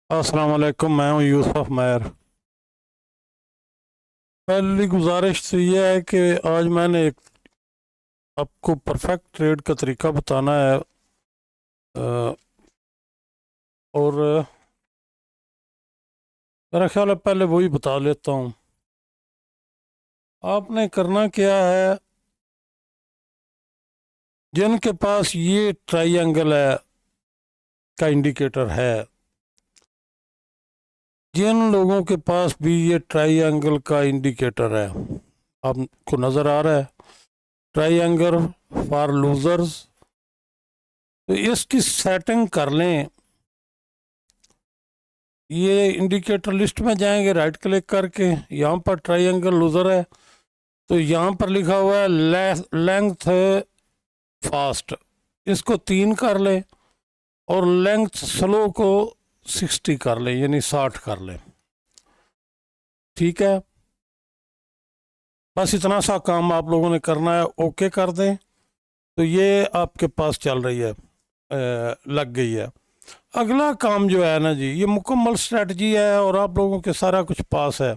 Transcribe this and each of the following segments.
अस्सलाम वालेकुम। मैं हूँ यूसुफ मैर। पहली गुजारिश तो यह है कि आज मैंने एक आपको परफेक्ट ट्रेड का तरीका बताना है। और मेरा ख्याल है पहले वही बता लेता हूँ। आपने करना क्या है, जिनके पास ये ट्रायंगल है का इंडिकेटर है, जिन लोगों के पास भी ये ट्रायंगल का इंडिकेटर है, आपको नज़र आ रहा है ट्रायंगल फॉर लूजर्स, तो इसकी सेटिंग कर लें। ये इंडिकेटर लिस्ट में जाएंगे, राइट क्लिक करके यहाँ पर ट्रायंगल लूजर है, तो यहाँ पर लिखा हुआ है लेंथ फास्ट, इसको 3 कर लें और लेंथ स्लो को 60 कर लें, यानी 60 कर लें। ठीक है, बस इतना सा काम आप लोगों ने करना है। ओके कर दें तो ये आपके पास चल रही है, लग गई है। अगला काम जो है ना जी, ये मुकम्मल स्ट्रेटजी है और आप लोगों के सारा कुछ पास है।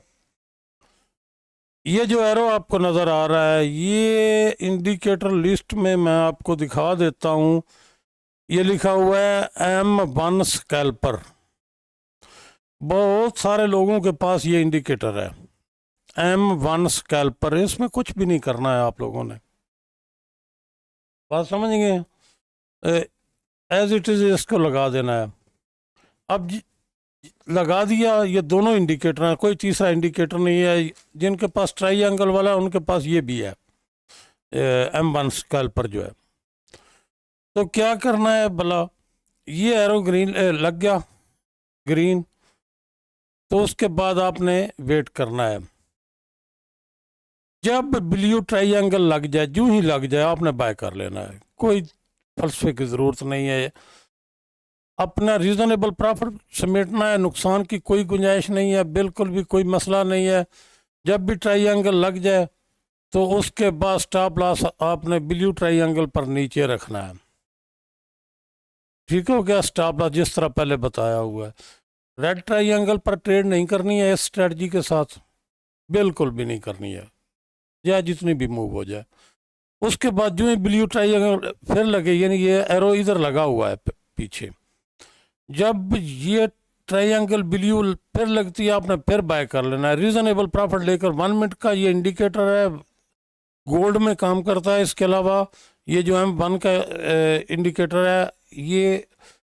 ये जो एरो आपको नज़र आ रहा है, ये इंडिकेटर लिस्ट में मैं आपको दिखा देता हूँ। ये लिखा हुआ है M1 स्कैल्पर। बहुत सारे लोगों के पास ये इंडिकेटर है M1 स्कैल्पर। इसमें कुछ भी नहीं करना है आप लोगों ने, बात समझ गए। एज इट इज़ इसको लगा देना है। अब लगा दिया, ये दोनों इंडिकेटर हैं, कोई तीसरा इंडिकेटर नहीं है। जिनके पास ट्रायंगल वाला है उनके पास ये भी है, M1 स्कैल्पर जो है। तो क्या करना है भला, ये एरो ग्रीन लग गया ग्रीन, तो उसके बाद आपने वेट करना है। जब ब्लू ट्रायंगल लग जाए, जो ही लग जाए आपने बाय कर लेना है, कोई फलसफे की ज़रूरत नहीं है। अपना रीज़नेबल प्रॉफिट समेटना है, नुकसान की कोई गुंजाइश नहीं है, बिल्कुल भी कोई मसला नहीं है। जब भी ट्रायंगल लग जाए तो उसके बाद स्टॉप लॉस आपने ब्लू ट्रायंगल पर नीचे रखना है। ठीक हो गया, स्टॉप लॉस जिस तरह पहले बताया हुआ है। रेड ट्रायंगल पर ट्रेड नहीं करनी है इस स्ट्रेटजी के साथ, बिल्कुल भी नहीं करनी है, या जितनी भी मूव हो जाए। उसके बाद जो ही ब्लू ट्रायंगल फिर लगे, यानी ये एरो इधर लगा हुआ है पीछे, जब ये ट्रायंगल ब्लू फिर लगती है आपने फिर बाय कर लेना है रीजनेबल प्रॉफिट लेकर। 1 मिनट का ये इंडिकेटर है, गोल्ड में काम करता है। इसके अलावा ये जो M1 का इंडिकेटर है, ये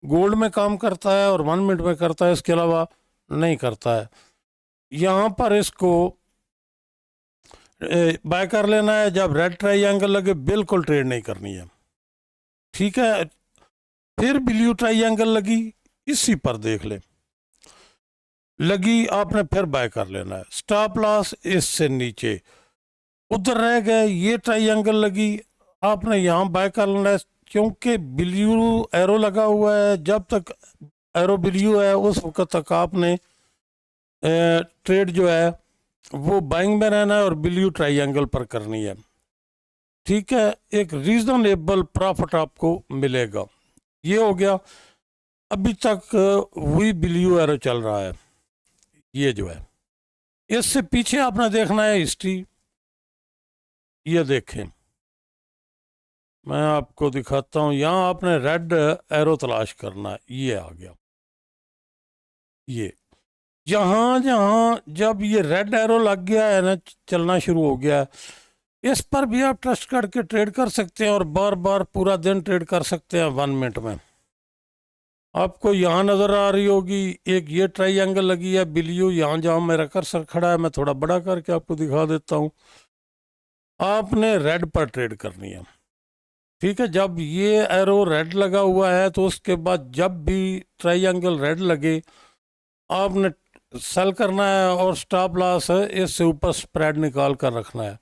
गोल्ड में काम करता है और 1 मिनट में करता है, इसके अलावा नहीं करता है। यहाँ पर इसको बाय कर लेना है जब रेड ट्रायंगल लगे, बिल्कुल ट्रेड नहीं करनी है। ठीक है, फिर ब्लू ट्रायंगल लगी, इसी पर देख ले, लगी आपने फिर बाय कर लेना है। स्टॉप लॉस इससे नीचे, उधर रह गए, ये ट्रायंगल लगी, आपने यहाँ बाय कर लेना है। क्योंकि ब्लू एरो लगा हुआ है, जब तक एरो ब्लू है उस वक्त तक आपने ट्रेड जो है वो बाइंग में रहना है और ब्लू ट्रायंगल पर करनी है। ठीक है, एक रीजनेबल प्रॉफिट आपको मिलेगा। ये हो गया। अभी तक वही ब्लू एरो चल रहा है, ये जो है। इससे पीछे आपने देखना है हिस्ट्री। ये देखें, मैं आपको दिखाता हूँ। यहाँ आपने रेड एरो तलाश करना है, ये आ गया। ये जहाँ जहाँ जब ये रेड एरो लग गया है ना, चलना शुरू हो गया है, इस पर भी आप ट्रस्ट करके ट्रेड कर सकते हैं और बार बार पूरा दिन ट्रेड कर सकते हैं 1 मिनट में। आपको यहाँ नज़र आ रही होगी एक ये ट्रायंगल लगी है ब्लू, यहाँ जहाँ मेरा कर्सर खड़ा है, मैं थोड़ा बड़ा करके आपको दिखा देता हूँ। आपने रेड पर ट्रेड करनी है। ठीक है, जब ये एरो रेड लगा हुआ है तो उसके बाद जब भी ट्रायंगल रेड लगे आपने सेल करना है और स्टॉप लॉस है इससे ऊपर स्प्रेड निकाल कर रखना है।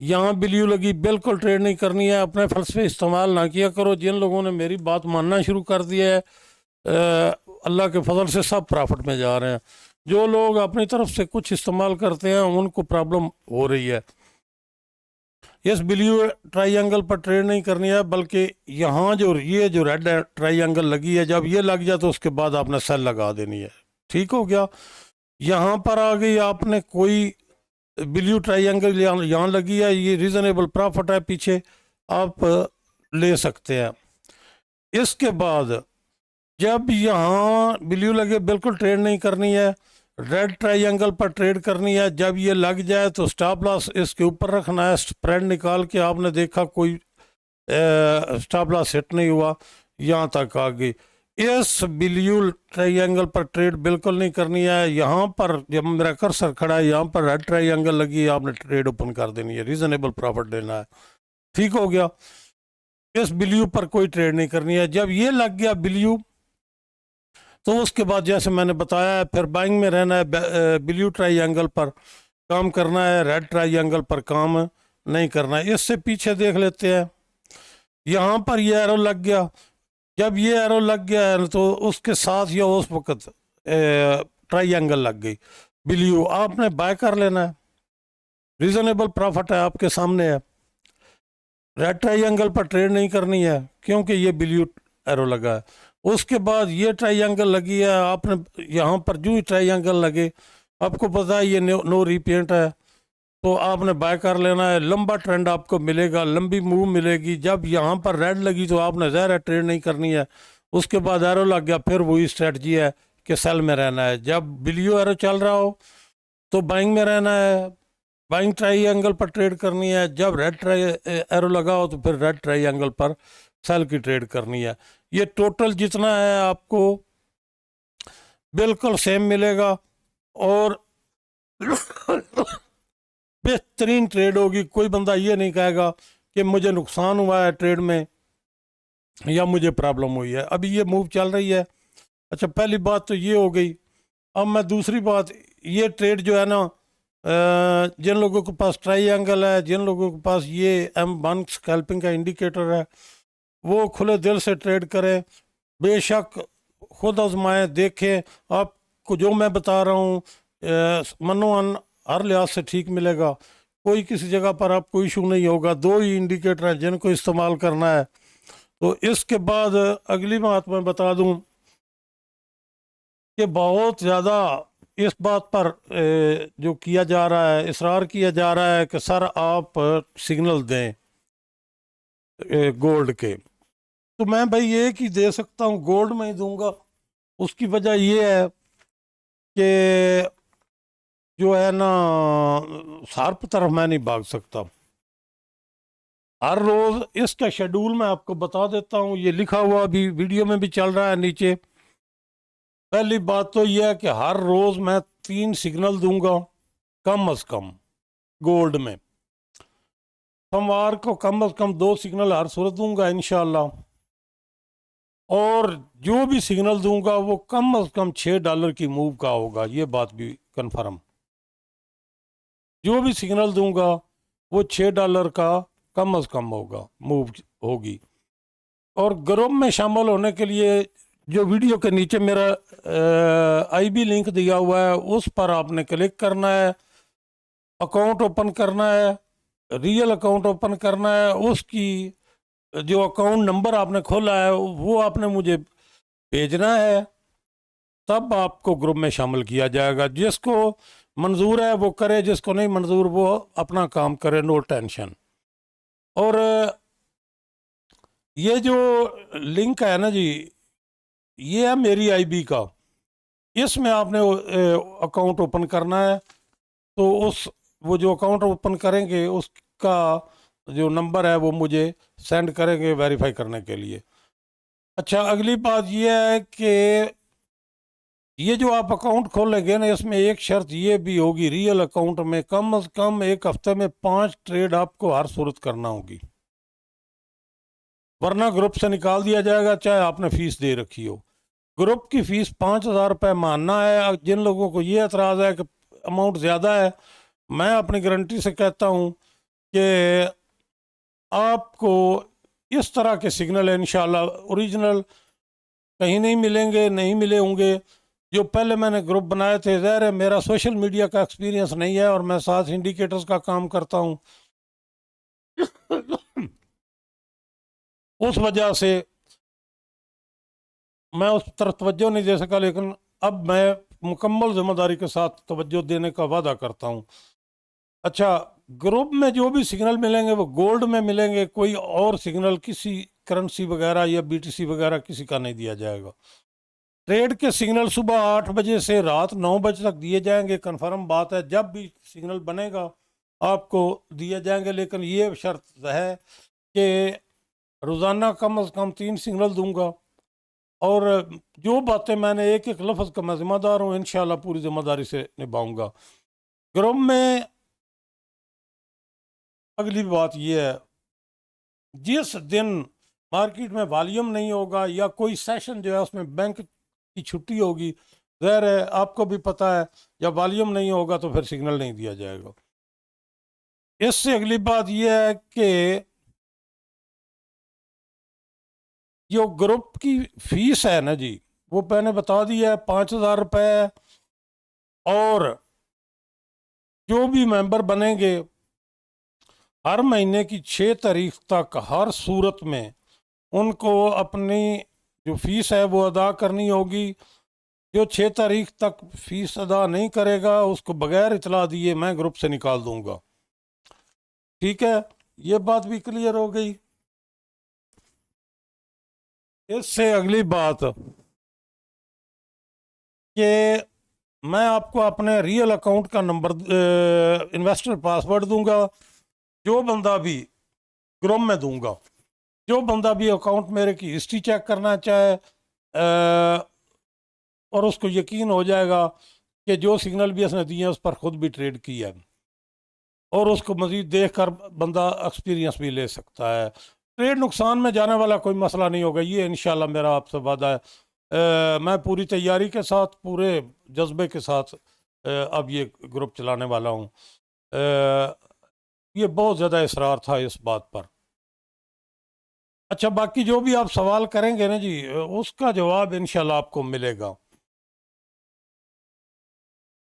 यहाँ ब्लू लगी, बिल्कुल ट्रेड नहीं करनी है, अपने फलसफे इस्तेमाल ना किया करो। जिन लोगों ने मेरी बात मानना शुरू कर दिया है, अल्लाह के फजल से सब प्रॉफिट में जा रहे हैं। जो लोग अपनी तरफ से कुछ इस्तेमाल करते हैं उनको प्रॉब्लम हो रही है। इस ब्लू ट्रायंगल पर ट्रेड नहीं करनी है, बल्कि यहाँ जो ये जो रेड ट्रायंगल लगी है, जब ये लग जाए तो उसके बाद आपने सेल लगा देनी है। ठीक हो गया। यहाँ पर आ गई आपने कोई ब्लू ट्रायंगल यहाँ लगी है, ये रीजनेबल प्रॉफिट है, पीछे आप ले सकते हैं। इसके बाद जब यहाँ ब्लू लगे बिल्कुल ट्रेड नहीं करनी है, रेड ट्रायंगल पर ट्रेड करनी है। जब ये लग जाए तो स्टॉप लॉस इसके ऊपर रखना है। स्प्रेड निकाल के आपने देखा कोई स्टॉप लॉस हिट नहीं हुआ, यहाँ तक आ गई। इस ब्लू ट्रायंगल पर ट्रेड बिल्कुल नहीं करनी है। यहाँ पर जब मेरा कर्सर खड़ा है, यहाँ पर रेड ट्रायंगल लगी है, आपने ट्रेड ओपन कर देनी है, रीजनेबल प्रॉफिट लेना है। ठीक हो गया। इस ब्लू पर कोई ट्रेड नहीं करनी है। जब ये लग गया ब्लू, तो उसके बाद जैसे मैंने बताया है, फिर बाइंग में रहना है, ब्लू ट्रायंगल पर काम करना है, रेड ट्रायंगल पर काम नहीं करना है। इससे पीछे देख लेते हैं, यहाँ पर ये एरो लग गया। जब ये एरो लग गया है तो उसके साथ या उस वक्त ट्रायंगल लग गई ब्लू, आपने बाय कर लेना है, रीजनेबल प्रॉफिट है आपके सामने है। रेड ट्रायंगल पर ट्रेड नहीं करनी है क्योंकि ये ब्लू एरो लगा है। उसके बाद ये ट्रायंगल लगी है, आपने यहाँ पर जो ही ट्रायंगल लगे, आपको पता है ये नो रिपेंट है, तो आपने बाय कर लेना है। लंबा ट्रेंड आपको मिलेगा, लंबी मूव मिलेगी। जब यहाँ पर रेड लगी तो आपने ज़ाहिर है ट्रेड नहीं करनी है। उसके बाद एरो लग गया, फिर वही स्ट्रेटजी है कि सेल में रहना है। जब ब्लू एरो चल रहा हो तो बाइंग में रहना है, बाइंग ट्रायंगल पर ट्रेड करनी है। जब रेड एरो लगा हो तो फिर रेड ट्रायंगल पर सेल की ट्रेड करनी है। ये टोटल जितना है आपको बिल्कुल सेम मिलेगा और बेहतरीन ट्रेड होगी। कोई बंदा ये नहीं कहेगा कि मुझे नुकसान हुआ है ट्रेड में या मुझे प्रॉब्लम हुई है। अभी ये मूव चल रही है। अच्छा, पहली बात तो ये हो गई। अब मैं दूसरी बात, ये ट्रेड जो है ना, जिन लोगों के पास ट्रायंगल है, जिन लोगों के पास ये M1 स्कैल्पिंग का इंडिकेटर है, वो खुले दिल से ट्रेड करें, बेशक खुद आजमाएं, देखें। आपको जो मैं बता रहा हूँ मनोअन हर लिहाज से ठीक मिलेगा। कोई किसी जगह पर आपको इशू नहीं होगा। दो ही इंडिकेटर हैं जिनको इस्तेमाल करना है। तो इसके बाद अगली बात मैं बता दूं कि बहुत ज़्यादा इस बात पर जो किया जा रहा है, इसरार किया जा रहा है कि सर आप सिग्नल दें गोल्ड के, तो मैं भाई एक ही दे सकता हूँ, गोल्ड में ही दूंगा। उसकी वजह ये है कि जो है ना, शार्प तरफ मैं नहीं भाग सकता। हर रोज इसका शेड्यूल मैं आपको बता देता हूँ, ये लिखा हुआ अभी वीडियो में भी चल रहा है नीचे। पहली बात तो यह है कि हर रोज मैं 3 सिग्नल दूंगा कम अज कम गोल्ड में। सोमवार को कम अज कम 2 सिग्नल हर सूरत दूंगा इंशाल्लाह। और जो भी सिग्नल दूंगा वो कम अज कम $6 की मूव का होगा, ये बात भी कंफर्म। जो भी सिग्नल दूंगा वो $6 का कम अज कम होगा, मूव होगी। और ग्रुप में शामिल होने के लिए जो वीडियो के नीचे मेरा IB लिंक दिया हुआ है, उस पर आपने क्लिक करना है, अकाउंट ओपन करना है, रियल अकाउंट ओपन करना है। उसकी जो अकाउंट नंबर आपने खोला है वो आपने मुझे भेजना है, तब आपको ग्रुप में शामिल किया जाएगा। जिसको मंजूर है वो करे, जिसको नहीं मंजूर वो अपना काम करे, नो टेंशन। और ये जो लिंक है ना जी, ये है मेरी IB का, इसमें आपने अकाउंट ओपन करना है। तो वो जो अकाउंट ओपन करेंगे उसका जो नंबर है वो मुझे सेंड करेंगे वेरीफाई करने के लिए। अच्छा, अगली बात ये है कि ये जो आप अकाउंट खोलेंगे ना, इसमें एक शर्त ये भी होगी, रियल अकाउंट में कम से कम एक हफ्ते में 5 ट्रेड आपको हर सूरत करना होगी, वरना ग्रुप से निकाल दिया जाएगा, चाहे आपने फीस दे रखी हो। ग्रुप की फीस 5,000 रुपये मानना है। जिन लोगों को ये एतराज़ है कि अमाउंट ज़्यादा है, मैं अपनी गारंटी से कहता हूँ कि आपको इस तरह के सिग्नल इंशाल्लाह ओरिजिनल कहीं नहीं मिलेंगे, नहीं मिले होंगे। जो पहले मैंने ग्रुप बनाए थे, ज़ाहिर है मेरा सोशल मीडिया का एक्सपीरियंस नहीं है और मैं साथ इंडिकेटर्स का काम करता हूँ, उस वजह से मैं उस तरफ तवज्जो नहीं दे सका, लेकिन अब मैं मुकम्मल जिम्मेदारी के साथ तवज्जो देने का वादा करता हूँ। अच्छा, ग्रुप में जो भी सिग्नल मिलेंगे वो गोल्ड में मिलेंगे, कोई और सिग्नल किसी करेंसी वगैरह या बीटीसी वगैरह किसी का नहीं दिया जाएगा। ट्रेड के सिग्नल सुबह 8 बजे से रात 9 बजे तक दिए जाएंगे, कंफर्म बात है। जब भी सिग्नल बनेगा आपको दिए जाएंगे, लेकिन ये शर्त है कि रोज़ाना कम अज़ कम 3 सिग्नल दूंगा, और जो बातें मैंने एक एक लफ्ज़ का मैं ज़िम्मेदार हूँ, इंशाल्लाह पूरी ज़िम्मेदारी से निभाऊंगा। ग्रुप में अगली बात यह है, जिस दिन मार्केट में वॉल्यूम नहीं होगा या कोई सेशन जो है उसमें बैंक की छुट्टी होगी, ज़ाहिर है आपको भी पता है, जब वॉल्यूम नहीं होगा तो फिर सिग्नल नहीं दिया जाएगा। इससे अगली बात यह है कि जो ग्रुप की फीस है ना जी, वो मैंने बता दिया है 5,000 रुपये, और जो भी मेंबर बनेंगे हर महीने की 6 तारीख तक हर सूरत में उनको अपनी जो फीस है वो अदा करनी होगी। जो 6 तारीख तक फीस अदा नहीं करेगा उसको बगैर इतला दिए मैं ग्रुप से निकाल दूंगा। ठीक है, ये बात भी क्लियर हो गई। इससे अगली बात कि मैं आपको अपने रियल अकाउंट का नंबर, इन्वेस्टर पासवर्ड दूंगा। जो बंदा भी ग्रुप में दूंगा, जो बंदा भी अकाउंट मेरे की हिस्ट्री चेक करना चाहे, और उसको यकीन हो जाएगा कि जो सिग्नल भी उसने दिए हैं उस पर खुद भी ट्रेड किया है, और उसको मज़ीद देख कर बंदा एक्सपीरियंस भी ले सकता है। ट्रेड नुकसान में जाने वाला कोई मसला नहीं होगा, ये इंशाल्लाह मेरा आपसे वादा है। मैं पूरी तैयारी के साथ, पूरे जज्बे के साथ अब ये ग्रुप चलाने वाला हूँ। ये बहुत ज़्यादा इसरार था इस बात पर। अच्छा, बाकी जो भी आप सवाल करेंगे ना जी, उसका जवाब इंशाल्लाह आपको मिलेगा।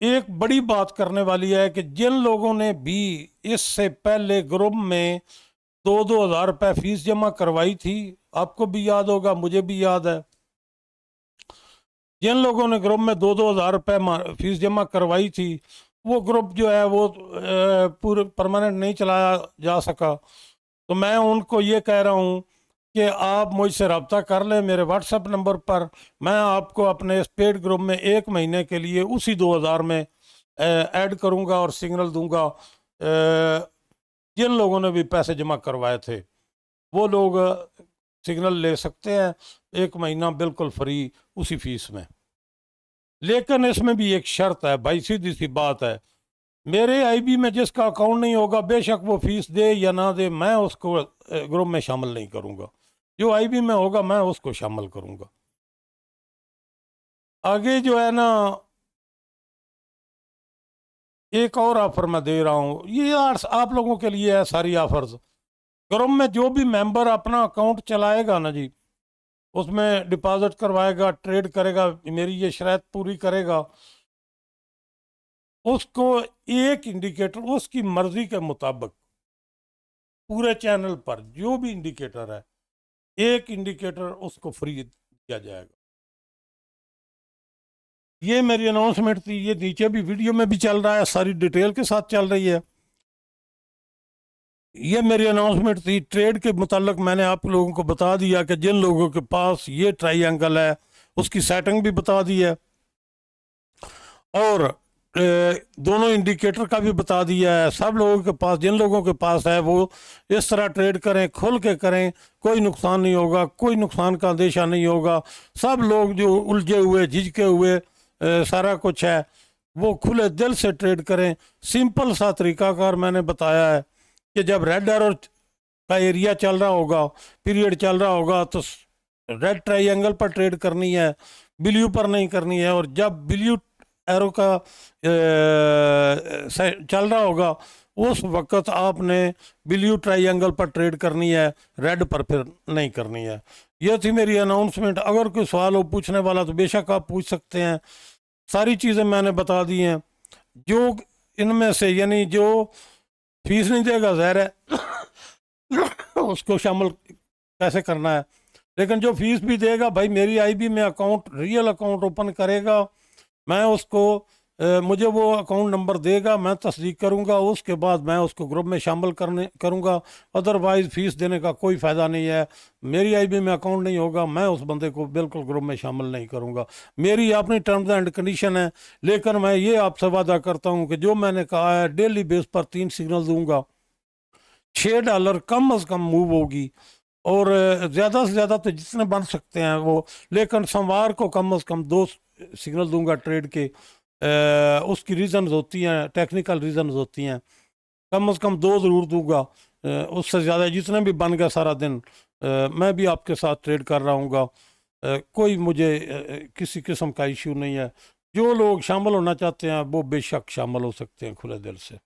एक बड़ी बात करने वाली है कि जिन लोगों ने भी इससे पहले ग्रुप में 2-2 हज़ार रुपये फीस जमा करवाई थी, आपको भी याद होगा, मुझे भी याद है, जिन लोगों ने ग्रुप में 2-2 हज़ार रुपये फीस जमा करवाई थी, वो ग्रुप जो है वो पूरे परमानेंट नहीं चलाया जा सका। तो मैं उनको ये कह रहा हूँ कि आप मुझसे रब्ता कर लें मेरे व्हाट्सएप नंबर पर। मैं आपको अपने इस पेड ग्रुप में 1 महीने के लिए उसी 2,000 में ऐड करूँगा और सिग्नल दूंगा। जिन लोगों ने भी पैसे जमा करवाए थे वो लोग सिग्नल ले सकते हैं 1 महीना बिल्कुल फ्री उसी फीस में। लेकिन इसमें भी एक शर्त है भाई, सीधी सी बात है, मेरे आईबी में जिसका अकाउंट नहीं होगा, बेशक वो फीस दे या ना दे, मैं उसको ग्रुप में शामिल नहीं करूंगा। जो आईबी में होगा मैं उसको शामिल करूंगा। आगे जो है ना, एक और ऑफर मैं दे रहा हूँ, ये यार आप लोगों के लिए है सारी ऑफर्स। ग्रुप में जो भी मेंबर अपना अकाउंट चलाएगा ना जी, उसमें डिपॉजिट करवाएगा, ट्रेड करेगा, मेरी ये शर्त पूरी करेगा, उसको एक इंडिकेटर उसकी मर्जी के मुताबिक पूरे चैनल पर जो भी इंडिकेटर है, एक इंडिकेटर उसको फ्री दिया जाएगा। ये मेरी अनाउंसमेंट थी, ये नीचे भी वीडियो में भी चल रहा है, सारी डिटेल के साथ चल रही है। ये मेरी अनाउंसमेंट थी। ट्रेड के मुताल्लिक मैंने आप लोगों को बता दिया कि जिन लोगों के पास ये ट्रायंगल है उसकी सेटिंग भी बता दी है, और दोनों इंडिकेटर का भी बता दिया है। सब लोगों के पास, जिन लोगों के पास है वो इस तरह ट्रेड करें, खुल के करें, कोई नुकसान नहीं होगा, कोई नुकसान का अंदेशा नहीं होगा। सब लोग जो उलझे हुए, झिझके हुए, सारा कुछ है, वो खुले दिल से ट्रेड करें। सिंपल सा तरीकाकार मैंने बताया है कि जब रेड एरो का एरिया चल रहा होगा, पीरियड चल रहा होगा, तो रेड ट्रायंगल पर ट्रेड करनी है, ब्लू पर नहीं करनी है। और जब ब्लू एरो का चल रहा होगा उस वक्त आपने ब्लू ट्रायंगल पर ट्रेड करनी है, रेड पर फिर नहीं करनी है। यह थी मेरी अनाउंसमेंट। अगर कोई सवाल हो पूछने वाला तो बेशक आप पूछ सकते हैं। सारी चीज़ें मैंने बता दी हैं। जो इनमें से, यानी जो फीस नहीं देगा, ज़ाहिर है उसको शामिल कैसे करना है। लेकिन जो फीस भी देगा भाई, मेरी आईबी में अकाउंट, रियल अकाउंट ओपन करेगा, मैं उसको मुझे वो अकाउंट नंबर देगा, मैं तस्दीक करूंगा, उसके बाद मैं उसको ग्रुप में शामिल करूंगा। अदरवाइज़ फ़ीस देने का कोई फ़ायदा नहीं है। मेरी आईबी में अकाउंट नहीं होगा, मैं उस बंदे को बिल्कुल ग्रुप में शामिल नहीं करूंगा। मेरी अपनी टर्म्स एंड कंडीशन है। लेकिन मैं ये आपसे वादा करता हूँ कि जो मैंने कहा है, डेली बेस पर 3 सिग्नल दूंगा, $6 कम अज़ कम मूव होगी, और ज़्यादा से ज़्यादा तो जितने बन सकते हैं वो। लेकिन सोमवार को कम अज़ कम 2 सिग्नल दूंगा ट्रेड के। उसकी रीज़न्स होती हैं, टेक्निकल रीज़न्स होती हैं। कम से कम 2 ज़रूर दूंगा। उससे ज़्यादा जितने भी बन गया सारा दिन, मैं भी आपके साथ ट्रेड कर रहा हूँगा। कोई मुझे किसी किस्म का इशू नहीं है। जो लोग शामिल होना चाहते हैं वो बेशक शामिल हो सकते हैं खुले दिल से।